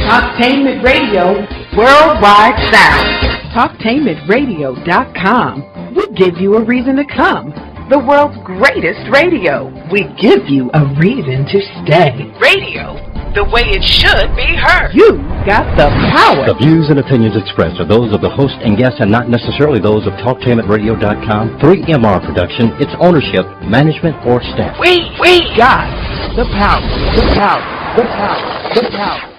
Talktainment Radio, worldwide sound. Talktainmentradio.com. We give you a reason to come. The world's greatest radio. We give you a reason to stay. Radio, the way it should be heard. You got the power. The views and opinions expressed are those of the host and guests and not necessarily those of TalkTainmentRadio.com, 3MR Production, its ownership, management, or staff. We got the power. The power. The power. The power.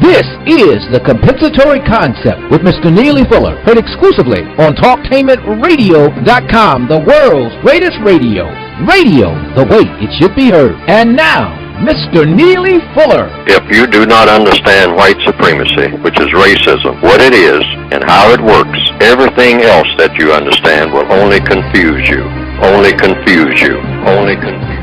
This is The Compensatory Concept with Mr. Neely Fuller, heard exclusively on TalkTainmentRadio.com, the world's greatest radio. Radio, the way it should be heard. And now, Mr. Neely Fuller. If you do not understand white supremacy, which is racism, what it is and how it works, everything else that you understand will only confuse you. Only confuse you. Only confuse you.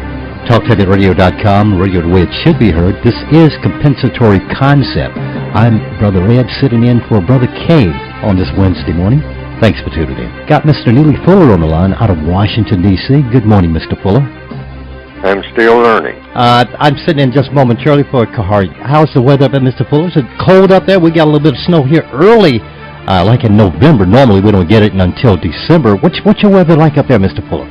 TalkTainmentRadio.com, radio the way it should be heard. This is Compensatory Concept. I'm Brother Ed sitting in for Brother K on this Wednesday morning. Thanks for tuning in. Got Mr. Neely Fuller on the line out of Washington, D.C. Good morning, Mr. Fuller. I'm still learning. I'm sitting in just momentarily for a car. How's the weather up there, Mr. Fuller? Is it cold up there? We got a little bit of snow here early, like in November. Normally we don't get it until December. What's your weather like up there, Mr. Fuller?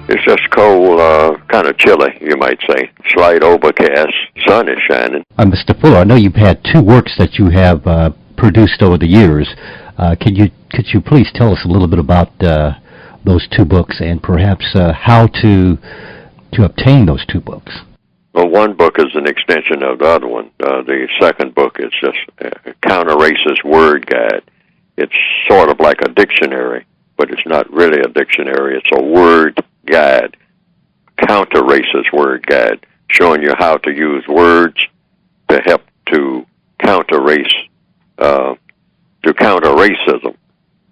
It's just cold, kind of chilly, you might say. Slight overcast, sun is shining. Mr. Fuller, I know you've had two works that you have produced over the years. Could you please tell us a little bit about those two books and perhaps how to obtain those two books? Well, one book is an extension of the other one. The second book is just a counter-racist word guide. It's sort of like a dictionary, but it's not really a dictionary. It's a word guide, counter-racist word guide, showing you how to use words to help to counter racism.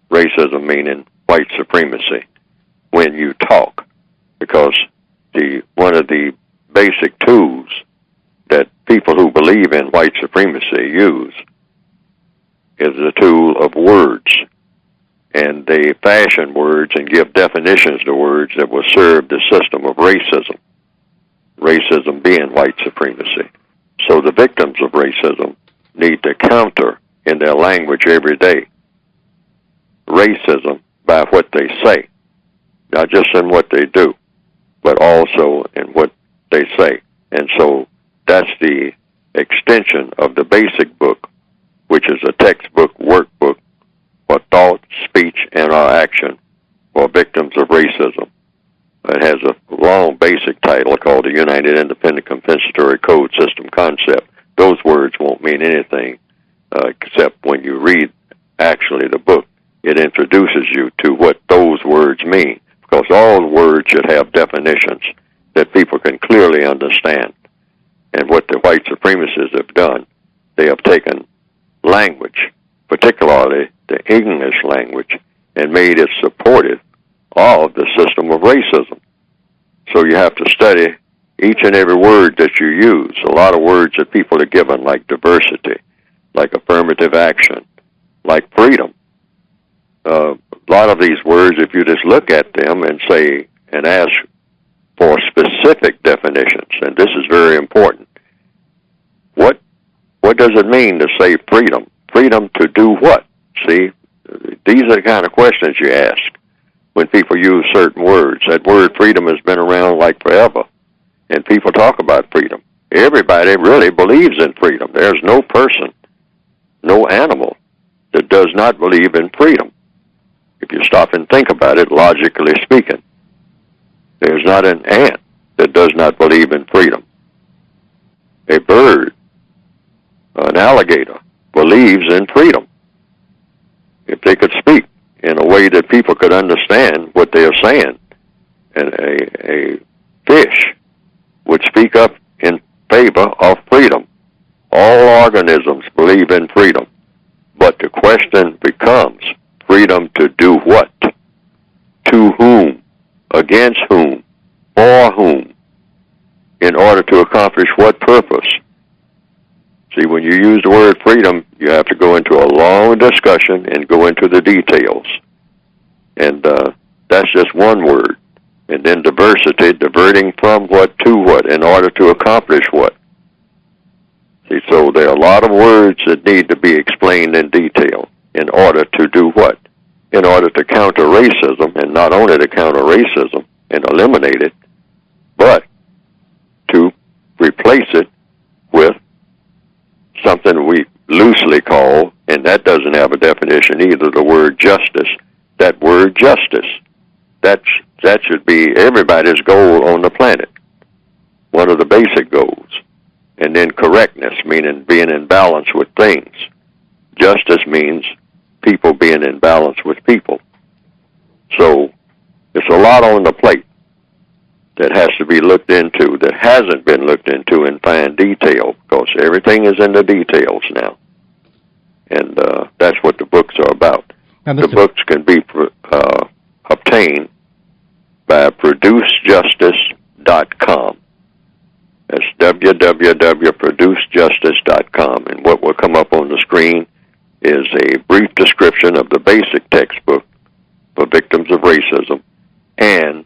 Racism meaning white supremacy when you talk, because one of the basic tools that people who believe in white supremacy use is the tool of words. And they fashion words and give definitions to words that will serve the system of racism. Racism being white supremacy. So the victims of racism need to counter in their language every day racism by what they say. Not just in what they do, but also in what they say. And so that's the extension of the basic book, which is a textbook workbook for thought, speech, and or action for victims of racism. It has a long basic title called the United Independent Compensatory Code System Concept. Those words won't mean anything except when you read actually the book. It introduces you to what those words mean, because all words should have definitions that people can clearly understand. And what the white supremacists have done, they have taken language, particularly the English language, and made it supportive of the system of racism. So you have to study each and every word that you use. A lot of words that people are given, like diversity, like affirmative action, like freedom. A lot of these words, if you just look at them and say, and ask for specific definitions, and this is very important. What does it mean to say freedom? Freedom to do what? See, these are the kind of questions you ask when people use certain words. That word freedom has been around like forever, and people talk about freedom. Everybody really believes in freedom. There's no person, no animal that does not believe in freedom. If you stop and think about it, logically speaking, there's not an ant that does not believe in freedom. A bird, an alligator, believes in freedom. If they could speak in a way that people could understand what they are saying, and a fish would speak up in favor of freedom. All organisms believe in freedom, but the question becomes, freedom to do what? To whom? Against whom? For whom? In order to accomplish what purpose? See, when you use the word freedom, you have to go into a long discussion and go into the details. And that's just one word. And then diversity, diverting from what to what, in order to accomplish what. See, so there are a lot of words that need to be explained in detail in order to do what? In order to counter racism, and not only to counter racism and eliminate it, but to replace it with something we loosely call, and that doesn't have a definition either, the word justice. That word justice, that should be everybody's goal on the planet, one of the basic goals. And then correctness, meaning being in balance with things. Justice means people being in balance with people. So it's a lot on the plate that has to be looked into, that hasn't been looked into in fine detail, because everything is in the details now. And that's what the books are about. The books can be obtained by producejustice.com. That's www.producejustice.com. And what will come up on the screen is a brief description of the basic textbook for victims of racism and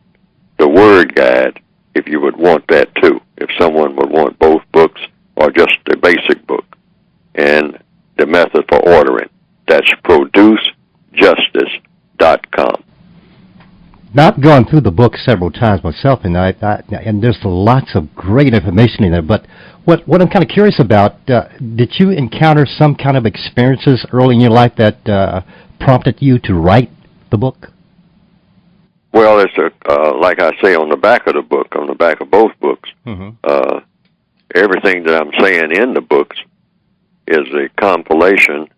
the word guide, if you would want that too, if someone would want both books or just the basic book, and the method for ordering. That's producejustice.com. Not gone through the book several times myself, and and there's lots of great information in there. But what I'm kind of curious about, did you encounter some kind of experiences early in your life that prompted you to write the book? Well, it's like I say on the back of the book, on the back of both books, everything that I'm saying in the books is a compilation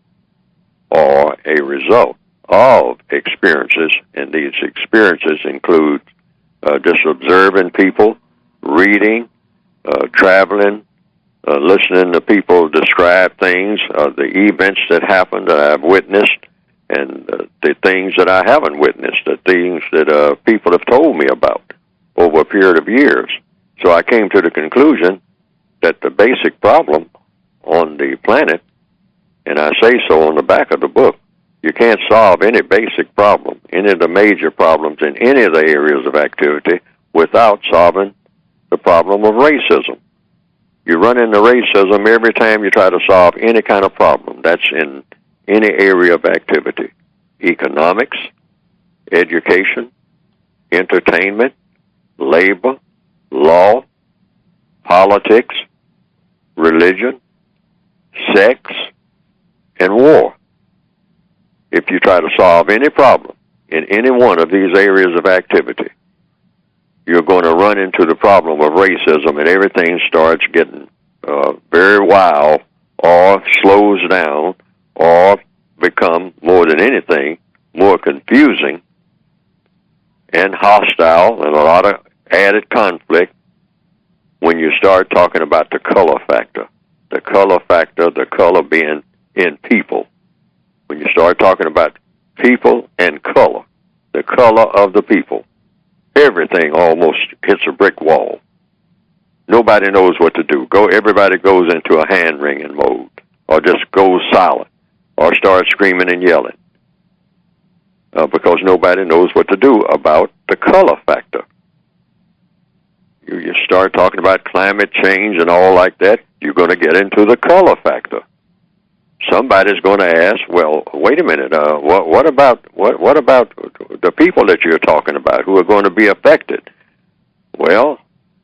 or a result of experiences, and these experiences include just observing people, reading, traveling, listening to people describe things, the events that happened that I've witnessed, and the things that I haven't witnessed, the things that people have told me about over a period of years. So I came to the conclusion that the basic problem on the planet, and I say so on the back of the book, you can't solve any basic problem, any of the major problems in any of the areas of activity without solving the problem of racism. You run into racism every time you try to solve any kind of problem. That's in any area of activity. Economics, education, entertainment, labor, law, politics, religion, sex, and war. If you try to solve any problem in any one of these areas of activity, you're going to run into the problem of racism, and everything starts getting very wild or slows down or become, more than anything, more confusing and hostile and a lot of added conflict when you start talking about the color factor. The color factor, the color being in people. When you start talking about people and color, the color of the people, everything almost hits a brick wall. Nobody knows what to do. Everybody goes into a hand-wringing mode, or just goes silent, or starts screaming and yelling, because nobody knows what to do about the color factor. You start talking about climate change and all like that, you're going to get into the color factor. Somebody's going to ask, well, wait a minute, what about the people that you're talking about who are going to be affected? Well,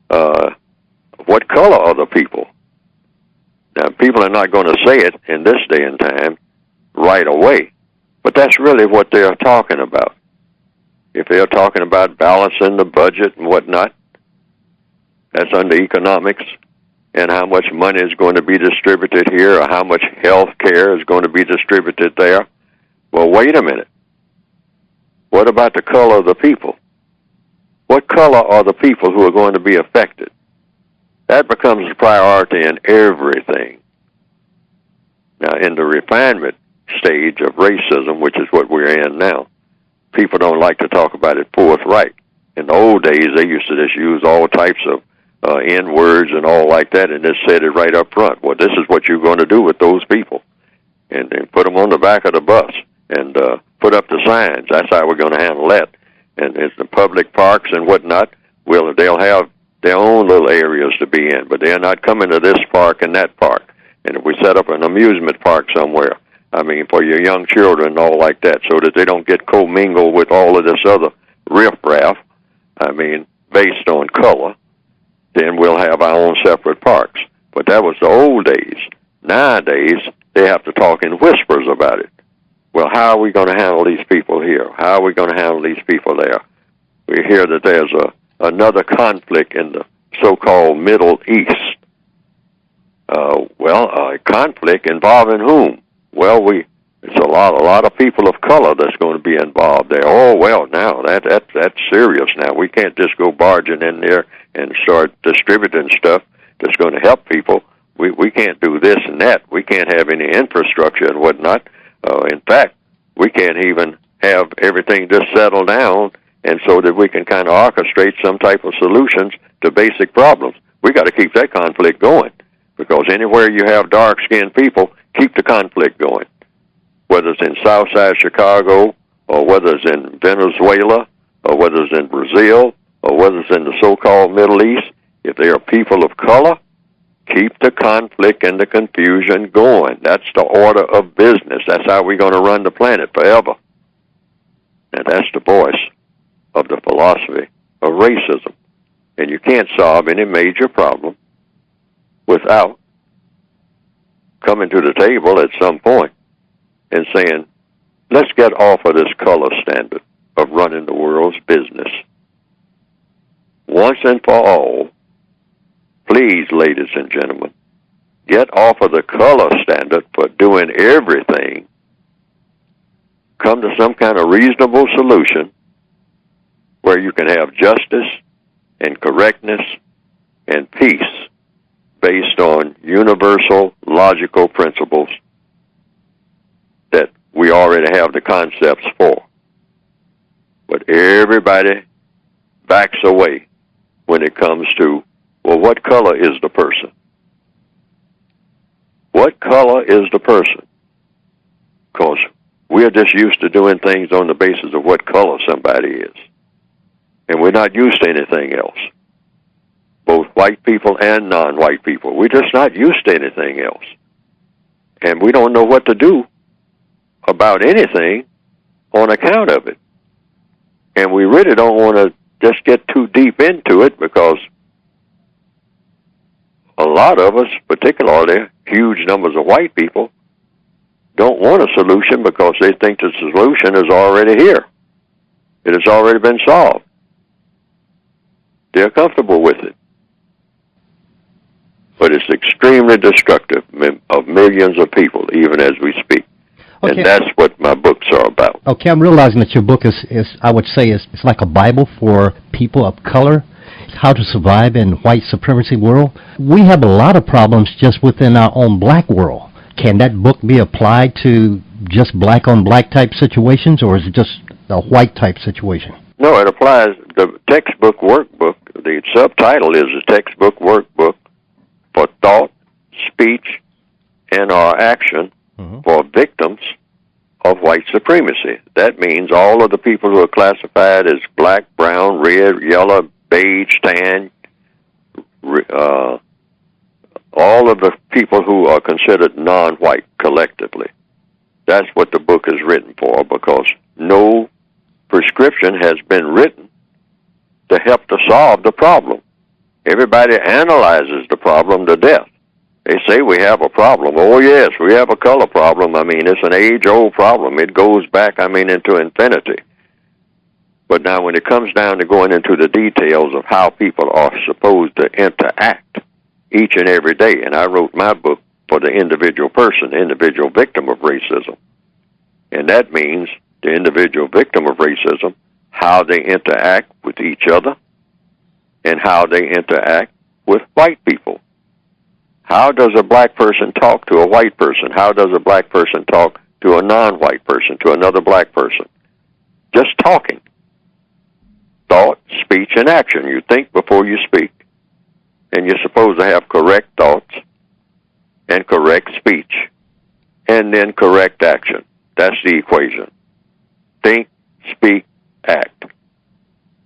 what color are the people? Now, people are not going to say it in this day and time right away, but that's really what they're talking about. If they're talking about balancing the budget and whatnot, that's under economics, and how much money is going to be distributed here, or how much health care is going to be distributed there. Well, wait a minute. What about the color of the people? What color are the people who are going to be affected? That becomes a priority in everything. Now, in the refinement stage of racism, which is what we're in now, people don't like to talk about it forthright. In the old days, they used to just use all types of N-words and all like that, and just said it right up front. Well, this is what you're going to do with those people. And then put them on the back of the bus and put up the signs. That's how we're going to handle that. And it's the public parks and whatnot, they'll have their own little areas to be in, but they're not coming to this park and that park. And if we set up an amusement park somewhere, I mean, for your young children and all like that, so that they don't get commingled with all of this other riffraff, I mean, based on color, then we'll have our own separate parks. But that was the old days. Nowadays, they have to talk in whispers about it. Well, how are we going to handle these people here? How are we going to handle these people there? We hear that there's another conflict in the so-called Middle East. A conflict involving whom? Well, it's a lot of people of color that's going to be involved there. Oh, well, now that's serious. Now we can't just go barging in there and start distributing stuff that's going to help people. We can't do this and that. We can't have any infrastructure and whatnot. In fact, we can't even have everything just settle down, and so that we can kind of orchestrate some type of solutions to basic problems. We got to keep that conflict going, because anywhere you have dark-skinned people, keep the conflict going. Whether it's in Southside Chicago, or whether it's in Venezuela, or whether it's in Brazil, or whether it's in the so-called Middle East, if they are people of color, keep the conflict and the confusion going. That's the order of business. That's how we're going to run the planet forever. And that's the voice of the philosophy of racism. And you can't solve any major problem without coming to the table at some point and saying, let's get off of this color standard of running the world's business. Once and for all, please, ladies and gentlemen, get off of the color standard for doing everything. Come to some kind of reasonable solution where you can have justice and correctness and peace based on universal logical principles that we already have the concepts for. But everybody backs away when it comes to, well, what color is the person? What color is the person? Because we're just used to doing things on the basis of what color somebody is. And we're not used to anything else. Both white people and non-white people. We're just not used to anything else. And we don't know what to do about anything on account of it. And we really don't want to just get too deep into it, because a lot of us, particularly huge numbers of white people, don't want a solution because they think the solution is already here. It has already been solved. They're comfortable with it. But it's extremely destructive of millions of people, even as we speak. Okay. And that's what my books are about. Okay, I'm realizing that your book is I would say, it's like a Bible for people of color, how to survive in white supremacy world. We have a lot of problems just within our own black world. Can that book be applied to just black-on-black type situations, or is it just a white type situation? No, it applies. The textbook workbook, the subtitle is a textbook workbook for thought, speech, and or action for victims of white supremacy. That means all of the people who are classified as black, brown, red, yellow, beige, tan, all of the people who are considered non-white collectively. That's what the book is written for, because no prescription has been written to help to solve the problem. Everybody analyzes the problem to death. They say we have a problem. Oh, yes, we have a color problem. I mean, it's an age-old problem. It goes back, into infinity. But now when it comes down to going into the details of how people are supposed to interact each and every day, and I wrote my book for the individual person, the individual victim of racism. And that means the individual victim of racism, how they interact with each other, and how they interact with white people. How does a black person talk to a white person? How does a black person talk to a non-white person, to another black person? Just talking. Thought, speech, and action. You think before you speak. And you're supposed to have correct thoughts and correct speech and then correct action. That's the equation. Think, speak, act.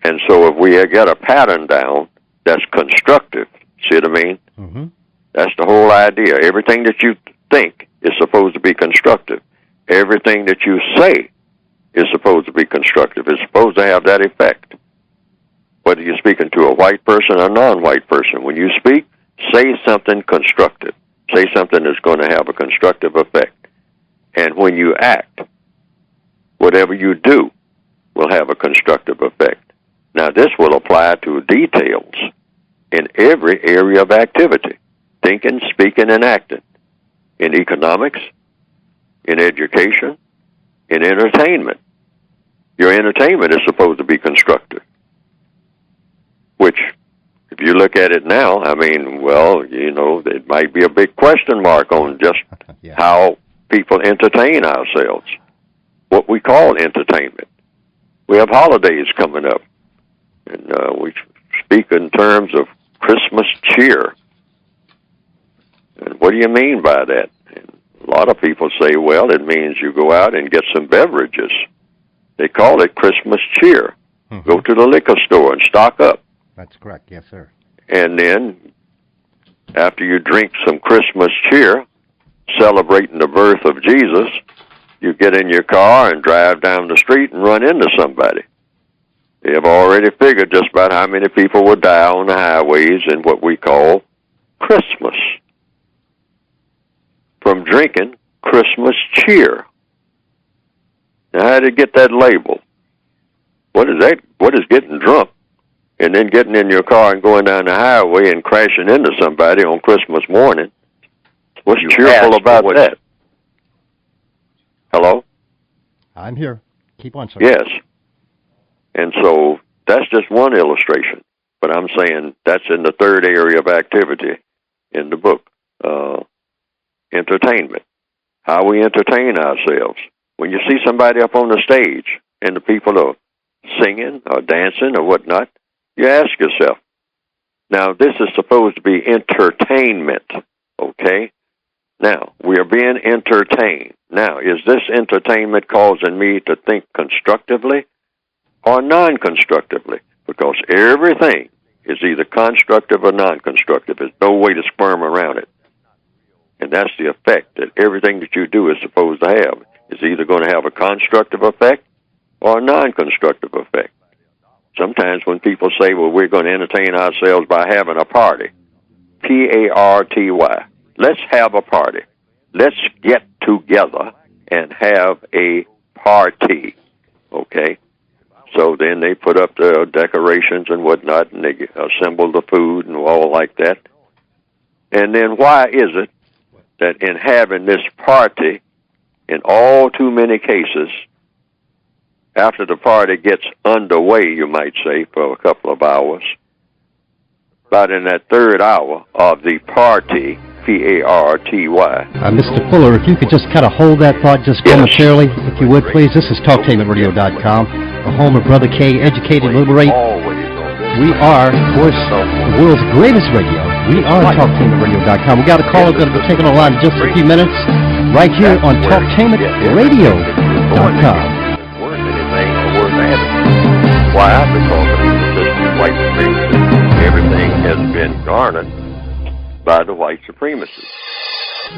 And so if we get a pattern down that's constructive, see what I mean? Mm-hmm. That's the whole idea. Everything that you think is supposed to be constructive. Everything that you say is supposed to be constructive. It's supposed to have that effect. Whether you're speaking to a white person or a non-white person, when you speak, say something constructive. Say something that's going to have a constructive effect. And when you act, whatever you do will have a constructive effect. Now, this will apply to details in every area of activity, thinking, speaking, and acting, in economics, in education, in entertainment. Your entertainment is supposed to be constructive, which, if you look at it now, I mean, well, you know, there might be a big question mark on just how people entertain ourselves, what we call entertainment. We have holidays coming up, and we speak in terms of Christmas cheer. And what do you mean by that? And a lot of people say, well, it means you go out and get some beverages. They call it Christmas cheer. Mm-hmm. Go to the liquor store and stock up. That's correct, yes, sir. And then, after you drink some Christmas cheer, celebrating the birth of Jesus, you get in your car and drive down the street and run into somebody. They have already figured just about how many people will die on the highways in what we call Christmas from drinking Christmas cheer. Now, how did it get that label? What is that? What is getting drunk and then getting in your car and going down the highway and crashing into somebody on Christmas morning? What's cheerful about that? Hello? I'm here. Keep on, sir. Yes. And so that's just one illustration. But I'm saying that's in the third area of activity in the book, entertainment, how we entertain ourselves. When you see somebody up on the stage and the people are singing or dancing or whatnot, you ask yourself, now this is supposed to be entertainment, okay? Now, we are being entertained. Now, is this entertainment causing me to think constructively or non-constructively? Because everything is either constructive or non-constructive. There's no way to squirm around it. And that's the effect that everything that you do is supposed to have. It's either going to have a constructive effect or a non-constructive effect. Sometimes when people say, well, we're going to entertain ourselves by having a party, P-A-R-T-Y, let's have a party. Let's get together and have a party, okay? So then they put up the decorations and whatnot, and they assemble the food and all like that. And then why is it that in having this party, in all too many cases, after the party gets underway, you might say, for a couple of hours, about in that third hour of the party, P-A-R-T-Y. Mr. Fuller, if you could just kind of hold that thought just momentarily, if you would, please. This is TalkTainmentRadio.com, the home of Brother K, Educate and Liberate. We are, of course, the world's greatest radio. We are TalkTainmentRadio.com. We got a caller going to be taken online in just a few minutes, right here on TalkTainmentRadio.com. Why? Because of the white supremacists. Everything has been garnered by the white supremacists.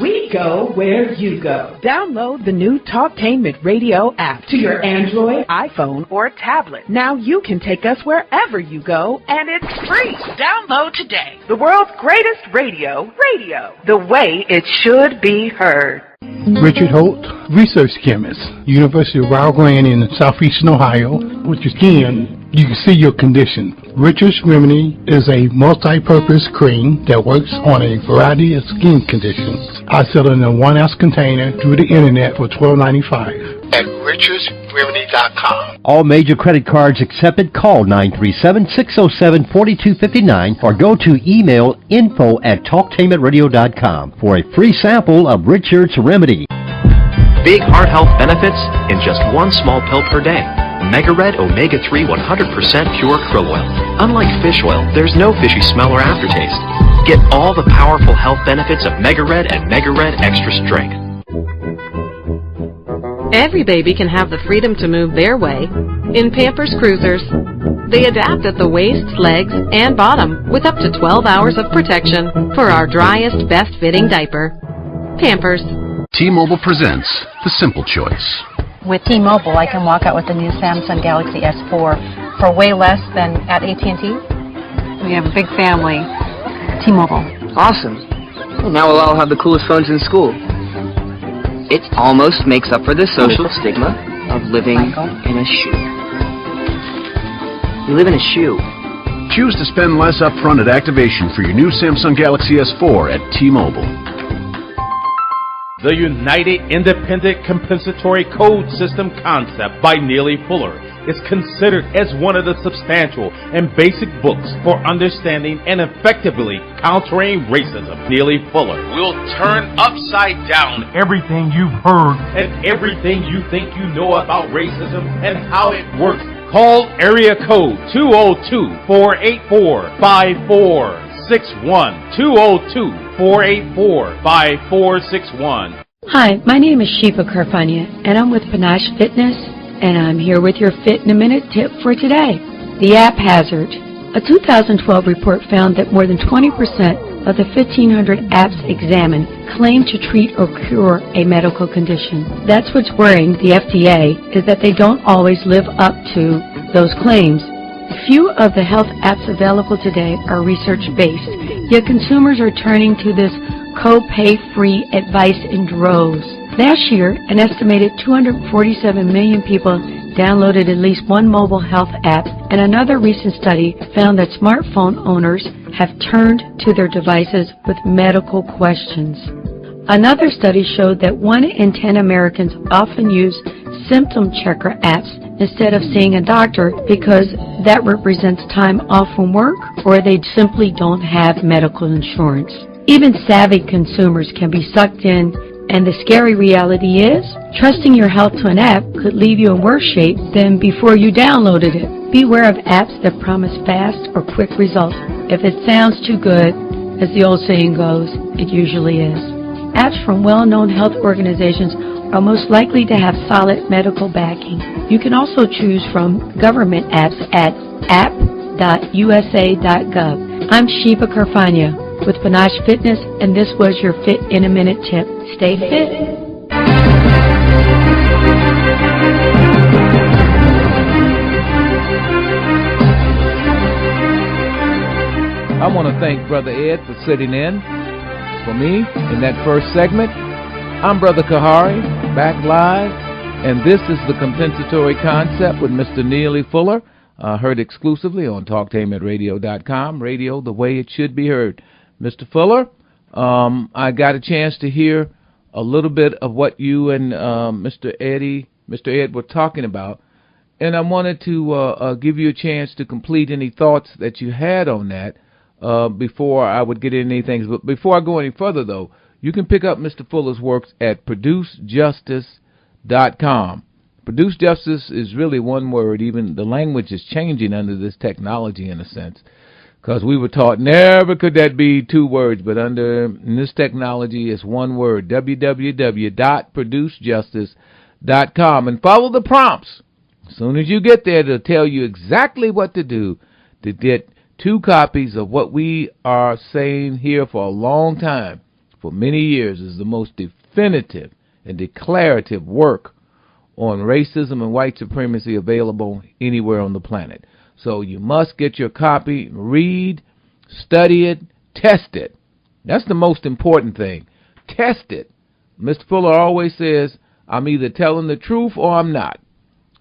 We go where you go. Download the new Talktainment Radio app to your Android, iPhone, or tablet. Now you can take us wherever you go, and it's free. Download today. The world's greatest radio, the way it should be heard. Richard Holt, research chemist, University of Rio Grande in southeastern Ohio, which again, you can see your condition. Richard's Remedy is a multi-purpose cream that works on a variety of skin conditions. I sell it in a 1-ounce container through the internet for $12.95 at richardsremedy.com. All major credit cards accepted. Call 937-607-4259 or go to email info@talktainmentradio.com for a free sample of Richard's Remedy. Big heart health benefits in just one small pill per day. Mega Red Omega-3 100% pure krill oil. Unlike fish oil, there's no fishy smell or aftertaste. Get all the powerful health benefits of Mega Red and Mega Red Extra Strength. Every baby can have the freedom to move their way in Pampers Cruisers. They adapt at the waist, legs, and bottom with up to 12 hours of protection for our driest, best-fitting diaper. Pampers. T-Mobile presents The Simple Choice. With T-Mobile, I can walk out with the new Samsung Galaxy S4 for way less than at AT&T. We have a big family. T-Mobile. Awesome. Well, now we'll all have the coolest phones in school. It almost makes up for the social stigma of living in a shoe. You live in a shoe. Choose to spend less upfront at activation for your new Samsung Galaxy S4 at T-Mobile. The United Independent Compensatory Code System concept by Neely Fuller is considered as one of the substantial and basic books for understanding and effectively countering racism. Neely Fuller will turn upside down everything you've heard and everything you think you know about racism and how it works. Call area code 202-484-5461. 202-484-5461. Hi, my name is Shiva Karfanya, and I'm with Panache Fitness, and I'm here with your Fit in a Minute tip for today. The app hazard. A 2012 report found that more than 20% of the 1,500 apps examined claim to treat or cure a medical condition. That's what's worrying the FDA, is that they don't always live up to those claims. Few of the health apps available today are research-based, yet consumers are turning to this co-pay-free advice in droves. Last year, an estimated 247 million people downloaded at least one mobile health app, and another recent study found that smartphone owners have turned to their devices with medical questions. Another study showed that 1 in 10 Americans often use symptom checker apps instead of seeing a doctor because that represents time off from work or they simply don't have medical insurance. Even savvy consumers can be sucked in, and the scary reality is, trusting your health to an app could leave you in worse shape than before you downloaded it. Beware of apps that promise fast or quick results. If it sounds too good, as the old saying goes, it usually is. Apps from well-known health organizations are most likely to have solid medical backing. You can also choose from government apps at app.usa.gov. I'm Shiva Karfanya with Panache Fitness, and this was your Fit in a Minute tip. Stay fit. I want to thank Brother Ed for sitting in for me in that first segment. I'm Brother Kahari, back live, and this is the compensatory concept with Mr. Neely Fuller, heard exclusively on TalkTainmentRadio.com, radio the way it should be heard. Mr. Fuller, I got a chance to hear a little bit of what you and Mr. Ed were talking about, and I wanted to give you a chance to complete any thoughts that you had on that before I would get into anything. But before I go any further, though, you can pick up Mr. Fuller's works at producejustice.com. Produce justice is really one word. Even the language is changing under this technology in a sense, because we were taught never could that be two words, but under this technology it's one word, www.producejustice.com, and follow the prompts. As soon as you get there, it'll tell you exactly what to do to get 2 copies of what we are saying here for a long time, for many years, is the most definitive and declarative work on racism and white supremacy available anywhere on the planet. So you must get your copy, read, study it, test it. That's the most important thing. Test it. Mr. Fuller always says, I'm either telling the truth or I'm not.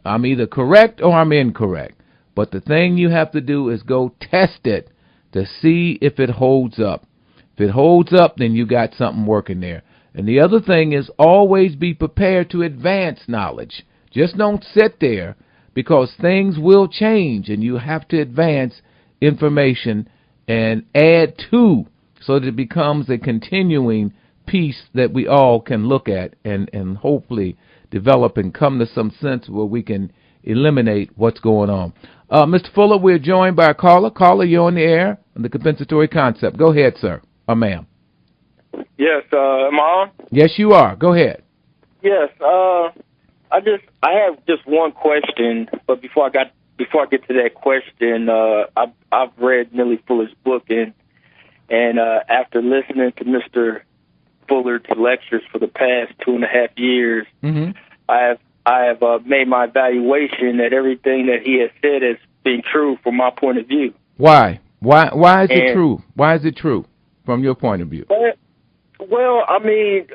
I'm either correct or I'm incorrect. But the thing you have to do is go test it to see if it holds up. If it holds up, then you got something working there. And the other thing is always be prepared to advance knowledge. Just don't sit there, because things will change and you have to advance information and add to, so that it becomes a continuing piece that we all can look at and hopefully develop and come to some sense where we can eliminate what's going on. Mr. Fuller, we're joined by a caller. Caller, you're on the air on the compensatory concept. Go ahead, sir. Or ma'am. Yes, am I on? Yes, you are. Go ahead. Yes, I have just one question, but before I get to that question, I've read Neely Fuller's book, and after listening to Mr. Fuller's lectures for the past 2.5 years, I have made my evaluation that everything that he has said has been true from my point of view. Why? Why is it true? Why is it true from your point of view? Well, I mean,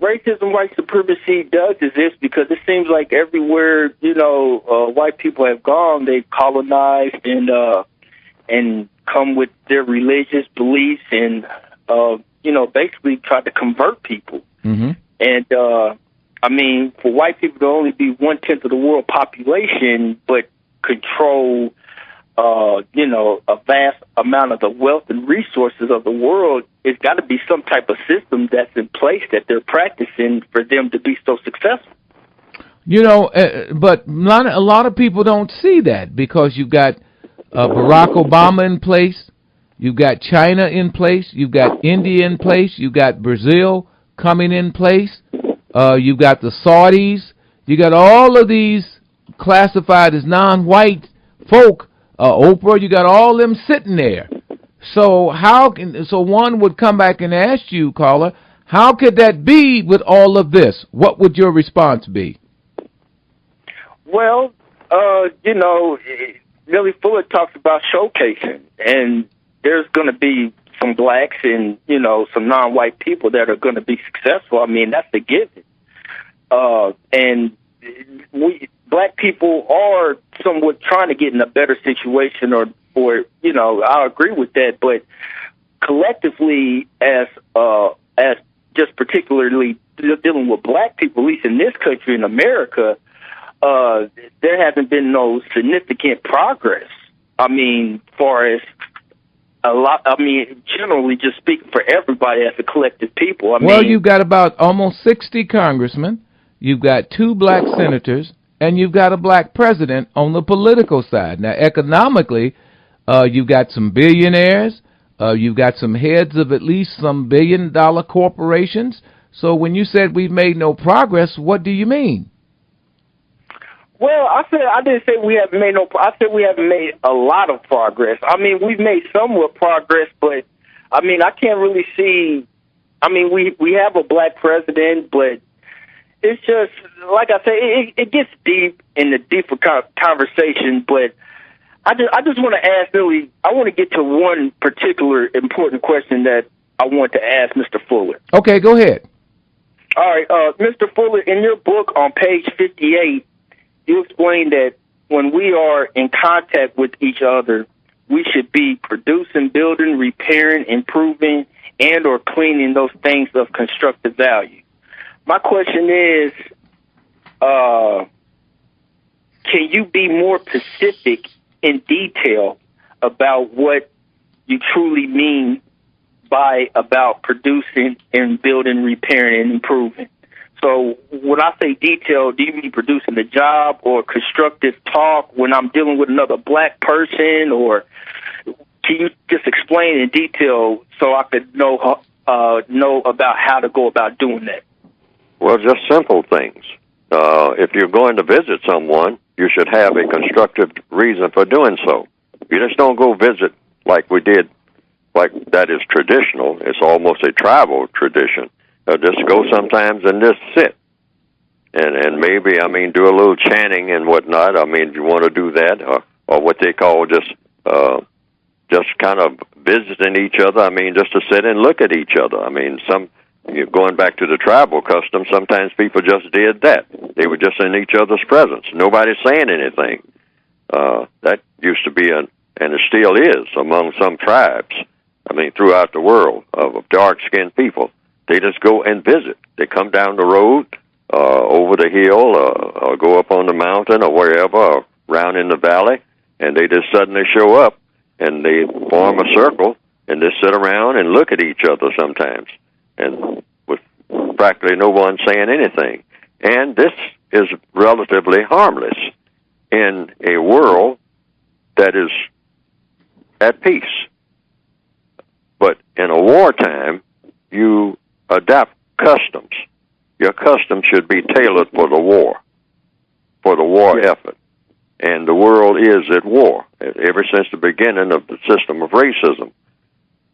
racism, white supremacy does exist because it seems like everywhere, white people have gone, they've colonized and come with their religious beliefs and, basically tried to convert people. And, I mean, for white people to only be 1/10 of the world population, but control, a vast amount of the wealth and resources of the world, it's got to be some type of system that's in place that they're practicing for them to be so successful. But a lot of people don't see that because you've got Barack Obama in place, you've got China in place, you've got India in place, you've got Brazil coming in place, you've got the Saudis, you got all of these classified as non-white folk. Oprah, you got all them sitting there. So so one would come back and ask you, caller, how could that be with all of this? What would your response be? Well, Neely Fuller talks about showcasing, and there's going to be some blacks and, some non-white people that are going to be successful. I mean, that's a given. And black people are somewhat trying to get in a better situation or I agree with that, but collectively as just particularly dealing with black people, at least in this country, in America, there hasn't been no significant progress. I mean, far as generally just speaking for everybody as a collective people. You've got about almost 60 congressmen, you've got 2 black senators, and you've got a black president on the political side. Now, economically, you've got some billionaires, you've got some heads of at least some billion-dollar corporations. So when you said we've made no progress, what do you mean? Well, I didn't say we haven't made I said we haven't made a lot of progress. I mean, we've made somewhat progress, but, I mean, I can't really see, I mean, we have a black president, but it's just, like I say, it gets deep in the deeper conversation, but I just want to ask Neely, I want to get to one particular important question that I want to ask Mr. Fuller. Okay, go ahead. All right, Mr. Fuller, in your book on page 58, you explain that when we are in contact with each other, we should be producing, building, repairing, improving, and or cleaning those things of constructive value. My question is, can you be more specific in detail about what you truly mean about producing and building, repairing, and improving? So when I say detail, do you mean producing the job or constructive talk when I'm dealing with another black person, or can you just explain in detail so I could know about how to go about doing that? Well, just simple things. If you're going to visit someone, you should have a constructive reason for doing so. You just don't go visit like we did, like that is traditional. It's almost a tribal tradition. Just go sometimes and just sit. And maybe, do a little chanting and whatnot. If you want to do that, or what they call just kind of visiting each other. Just to sit and look at each other. Going back to the tribal custom, sometimes people just did that. They were just in each other's presence. Nobody's saying anything. That used to be, and it still is, among some tribes, throughout the world, of dark-skinned people. They just go and visit. They come down the road, over the hill, or go up on the mountain, or wherever, or around in the valley, and they just suddenly show up, and they form a circle, and just sit around and look at each other sometimes, and with practically no one saying anything. And this is relatively harmless in a world that is at peace. But in a wartime, you adapt customs. Your customs should be tailored for the war. for the war effort. And the world is at war. Ever since the beginning of the system of racism,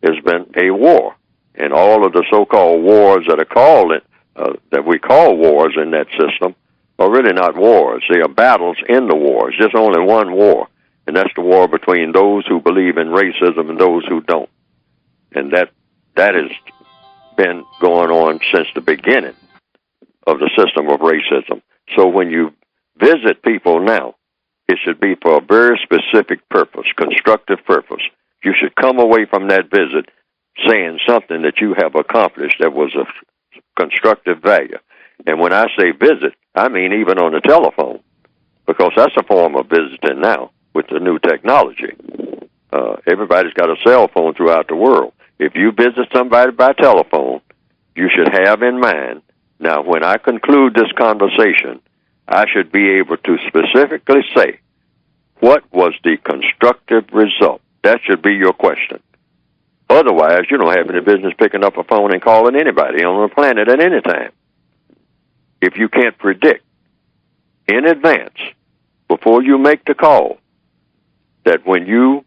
has been a war. And all of the so-called wars that are called that we call wars in that system are really not wars. They are battles in the wars. There's only one war, and that's the war between those who believe in racism and those who don't. And that has been going on since the beginning of the system of racism. So when you visit people now, it should be for a very specific purpose, constructive purpose. You should come away from that visit saying something that you have accomplished that was of constructive value. And when I say visit, I mean even on the telephone, because that's a form of visiting now with the new technology. Everybody's got a cell phone throughout the world. If you visit somebody by telephone, you should have in mind, now when I conclude this conversation, I should be able to specifically say, what was the constructive result? That should be your question. Otherwise, you don't have any business picking up a phone and calling anybody on the planet at any time. If you can't predict in advance, before you make the call, that when you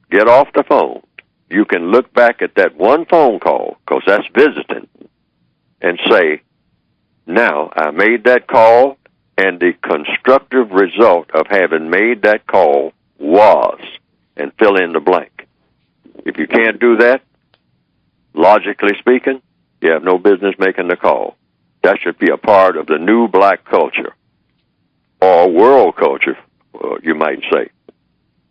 get off the phone, you can look back at that one phone call, because that's visiting, and say, now I made that call, and the constructive result of having made that call was, and fill in the blank. If you can't do that, logically speaking, you have no business making the call. That should be a part of the new black culture, or world culture, you might say.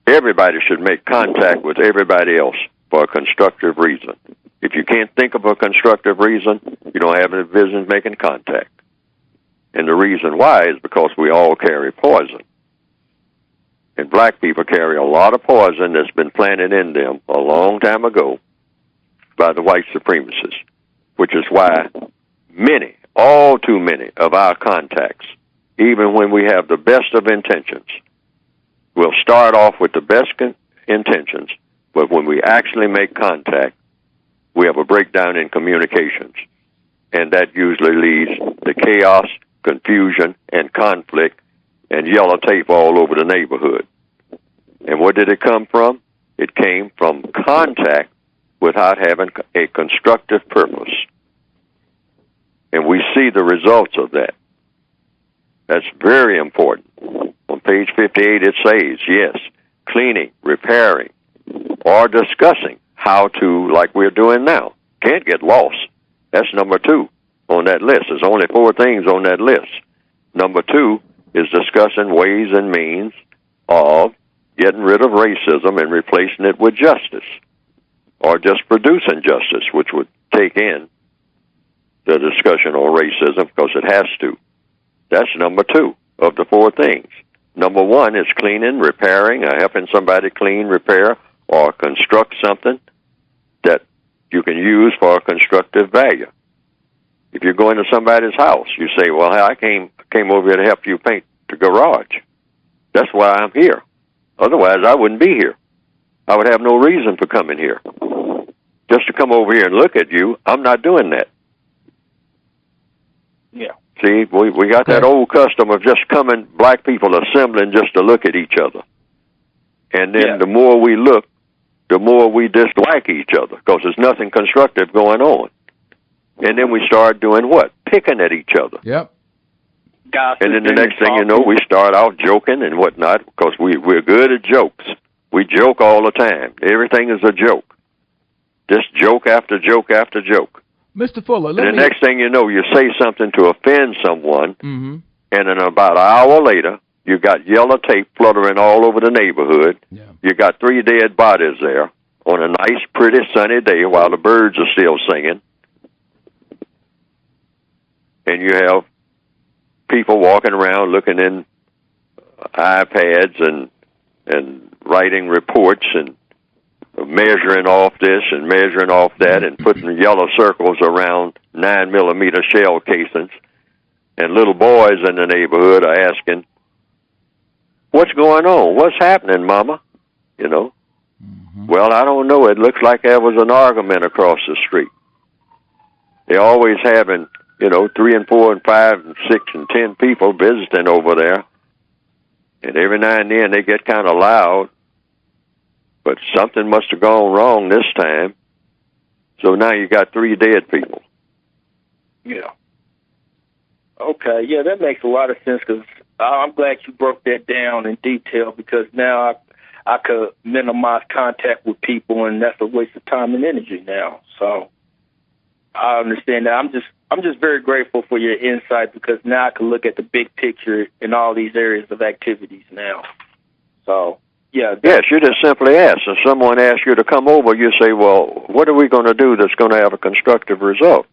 Everybody should make contact with everybody else for a constructive reason. If you can't think of a constructive reason, you don't have any business making contact. And the reason why is because we all carry poison. And black people carry a lot of poison that's been planted in them a long time ago by the white supremacists, which is why many, all too many of our contacts, even when we have the best of intentions, we'll start off with the best intentions, but when we actually make contact, we have a breakdown in communications. And that usually leads to chaos, confusion, and conflict, and yellow tape all over the neighborhood. And where did it come from? It came from contact without having a constructive purpose. And we see the results of that. That's very important. On page 58 it says, yes, cleaning, repairing, or discussing how to, like we're doing now. Can't get lost. That's number 2 on that list. There's only 4 things on that list. Number 2 is discussing ways and means of getting rid of racism and replacing it with justice, or just producing justice, which would take in the discussion on racism because it has to. That's number 2 of the 4 things. Number 1 is cleaning, repairing, or helping somebody clean, repair, or construct something that you can use for a constructive value. If you go into somebody's house, you say, well, I came over here to help you paint the garage. That's why I'm here. Otherwise, I wouldn't be here. I would have no reason for coming here. Just to come over here and look at you, I'm not doing that. Yeah. See, we got that old custom of just coming, black people assembling just to look at each other. And then the more we look, the more we dislike each other because there's nothing constructive going on. And then we start doing what? Picking at each other. Yep. And then the next thing you know, we start out joking and whatnot because we're good at jokes. We joke all the time. Everything is a joke. Just joke after joke after joke. Mr. Fuller, and the next thing you know, you say something to offend someone, and then about an hour later, you got yellow tape fluttering all over the neighborhood. Yeah. You got 3 dead bodies there on a nice, pretty, sunny day while the birds are still singing. And you have people walking around looking in iPads and writing reports and measuring off this and measuring off that and putting yellow circles around 9mm shell casings. And little boys in the neighborhood are asking, what's going on? What's happening, Mama? You know? Well, I don't know. It looks like there was an argument across the street. They're always having, 3 and 4 and 5 and 6 and 10 people visiting over there And every now and then they get kind of loud, but something must have gone wrong this time. So now you got 3 dead people. Yeah. Okay, yeah, that makes a lot of sense, because I'm glad you broke that down in detail, because now I could minimize contact with people, and that's a waste of time and energy now. So I understand that. I'm just very grateful for your insight, because now I can look at the big picture in all these areas of activities now. So, yeah. Yes, you just simply ask. If someone asks you to come over, you say, well, what are we going to do that's going to have a constructive result?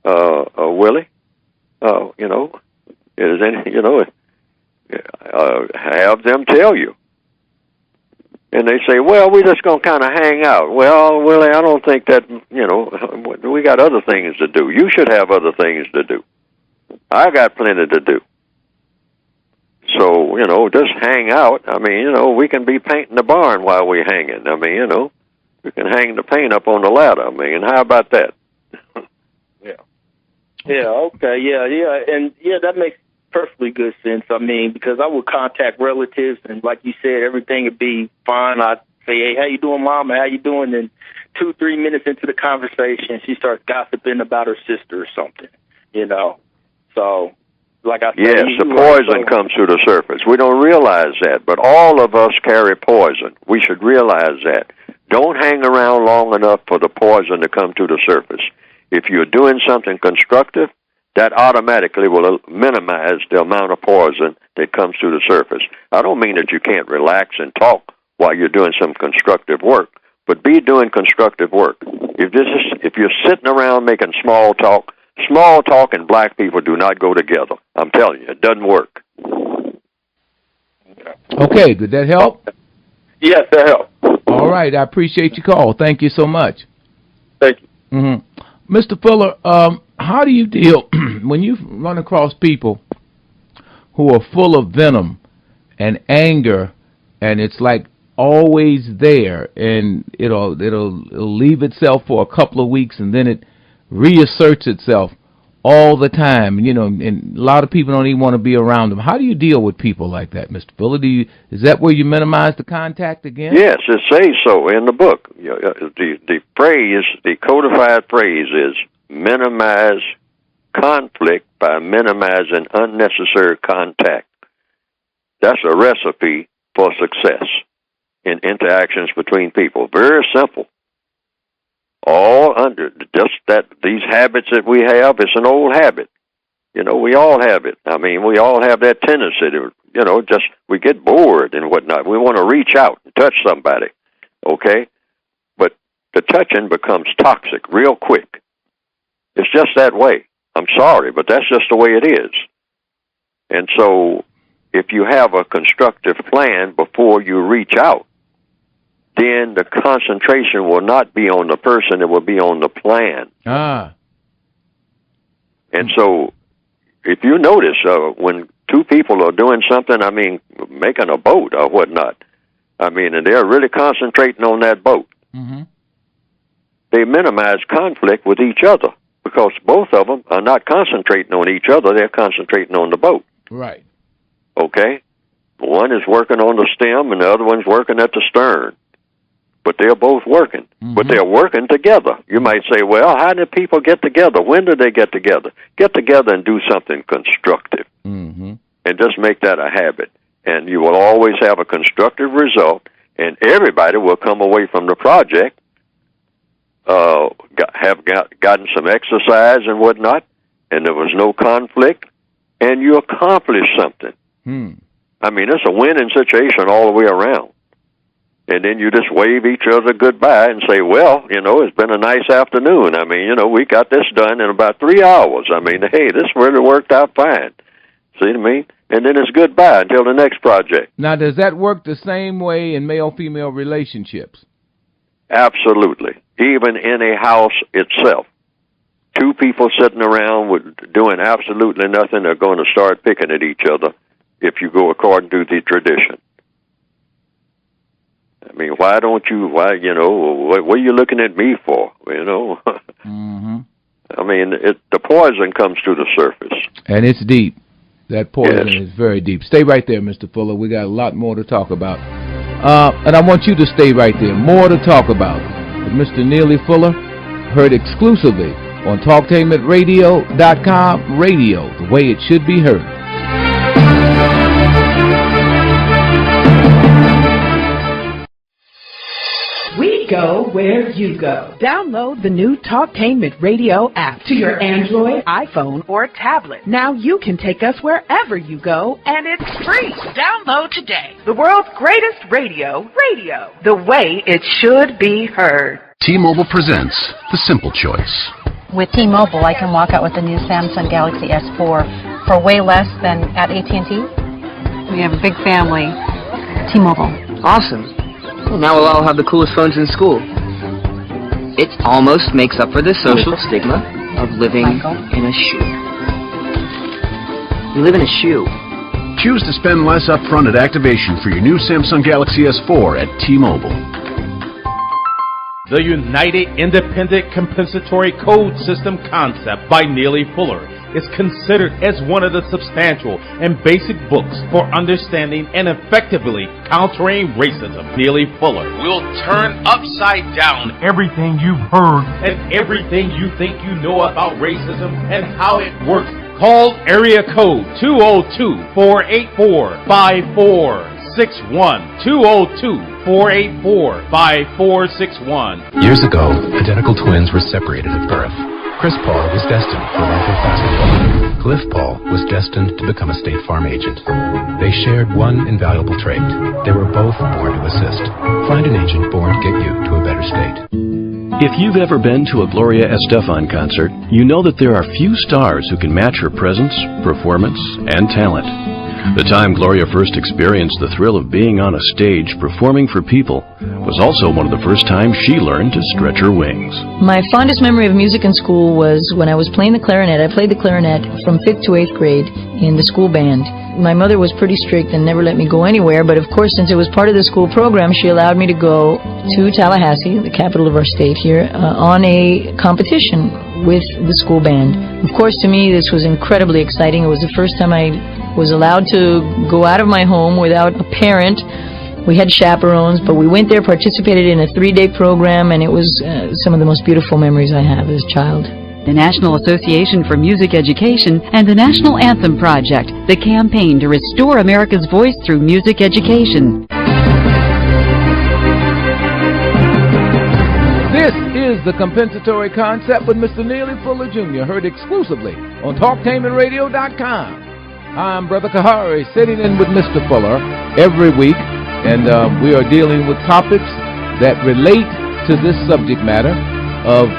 Willie? You know, is any, you know, have them tell you. And they say, well, we're just going to kind of hang out. Well, Willie, I don't think that, you know, we got other things to do. You should have other things to do. I got plenty to do. So, you know, just hang out. I mean, you know, we can be painting the barn while we're hanging. I mean, you know, we can hang the paint up on the ladder. I mean, how about that? Yeah, okay, yeah, and yeah, that makes perfectly good sense. I mean, because I would contact relatives, and like you said, everything would be fine. I'd say, hey, how you doing, Mama? How you doing? And 2-3 minutes into the conversation, she starts gossiping about her sister or something, you know. So, like I said, yes, the poison comes to the surface. We don't realize that, but all of us carry poison. We should realize that. Don't hang around long enough for the poison to come to the surface. If you're doing something constructive, that automatically will minimize the amount of poison that comes to the surface. I don't mean that you can't relax and talk while you're doing some constructive work, but be doing constructive work. If you're sitting around making small talk and black people do not go together. I'm telling you, it doesn't work. Okay, did that help? Yes, that helped. All right, I appreciate your call. Thank you so much. Thank you. Mm-hmm. Mr. Fuller, how do you deal when you run across people who are full of venom and anger, and it's like always there, and it'll leave itself for a couple of weeks, and then it reasserts itself all the time, you know, and a lot of people don't even want to be around them. How do you deal with people like that, Mr. Fuller? Is that where you minimize the contact again? Yes, it says so in the book. The phrase, the codified phrase is minimize conflict by minimizing unnecessary contact. That's a recipe for success in interactions between people. Very simple. All under just that these habits that we have, it's an old habit. You know, we all have it. I mean, we all have that tendency to, you know, just we get bored and whatnot. We want to reach out and touch somebody, okay? But the touching becomes toxic real quick. It's just that way. I'm sorry, but that's just the way it is. And so if you have a constructive plan before you reach out, then the concentration will not be on the person, it will be on the plan. And so if you notice, when two people are doing something, I mean, making a boat or whatnot, I mean, and they're really concentrating on that boat, they minimize conflict with each other because both of them are not concentrating on each other, they're concentrating on the boat. Right. Okay? One is working on the stem and the other one's working at the stern. But they're both working. But they're working together. You might say, well, how do people get together? When do they get together? Get together and do something constructive. And just make that a habit. And you will always have a constructive result, and everybody will come away from the project, gotten some exercise and whatnot, and there was no conflict, and you accomplished something. I mean, it's a winning situation all the way around. And then you just wave each other goodbye and say, well, you know, it's been a nice afternoon. I mean, you know, we got this done in about 3 hours. I mean, hey, this really worked out fine. See what I mean? And then it's goodbye until the next project. Now, does that work the same way in male-female relationships? Absolutely. Even in a house itself. Two people sitting around doing absolutely nothing are going to start picking at each other if you go according to the tradition. I mean, you know, what are you looking at me for, you know? I mean, the poison comes to the surface. And it's deep. That poison is very deep. Stay right there, Mr. Fuller. We got a lot more to talk about. And I want you to stay right there. More to talk about. With Mr. Neely Fuller, heard exclusively on TalkTainmentRadio.com. Radio, the way it should be heard. We go where you go. Download the new Talktainment Radio app to your Android, iPhone, or tablet. Now you can take us wherever you go, and it's free. Download today. The world's greatest radio, the way it should be heard. T-Mobile presents The Simple Choice. With T-Mobile, I can walk out with the new Samsung Galaxy S4 for way less than at AT&T. We have a big family. T-Mobile. Awesome. Well, now we'll all have the coolest phones in school. It almost makes up for the social stigma of living in a shoe. You live in a shoe. Choose to spend less upfront at activation for your new Samsung Galaxy S4 at T-Mobile. The United Independent Compensatory Code System concept by Neely Fuller is considered as one of the substantial and basic books for understanding and effectively countering racism. Neely Fuller will turn upside down everything you've heard and everything you think you know about racism and how it works. Call area code 202-484-5461. 202-484-5461. Years ago, identical twins were separated at birth. Chris Paul was destined for life of basketball. Cliff Paul was destined to become a State Farm agent. They shared one invaluable trait. They were both born to assist. Find an agent born to get you to a better state. If you've ever been to a Gloria Estefan concert, you know that there are few stars who can match her presence, performance, and talent. The time Gloria first experienced the thrill of being on a stage performing for people was also one of the first times she learned to stretch her wings. My fondest memory of music in school was when I was playing the clarinet. I played the clarinet from 5th to 8th grade in the school band. My mother was pretty strict and never let me go anywhere, but of course, since it was part of the school program, she allowed me to go to Tallahassee, the capital of our state here, on a competition with the school band. Of course, to me, this was incredibly exciting. It was the first time I was allowed to go out of my home without a parent. We had chaperones, but we went there, participated in a 3-day program, and it was some of the most beautiful memories I have as a child. The National Association for Music Education and the National Anthem Project, the campaign to restore America's voice through music education. This is the compensatory concept with Mr. Neely Fuller Jr., heard exclusively on TalkTainmentRadio.com. I'm Brother Kahari, sitting in with Mr. Fuller every week, and we are dealing with topics that relate to this subject matter of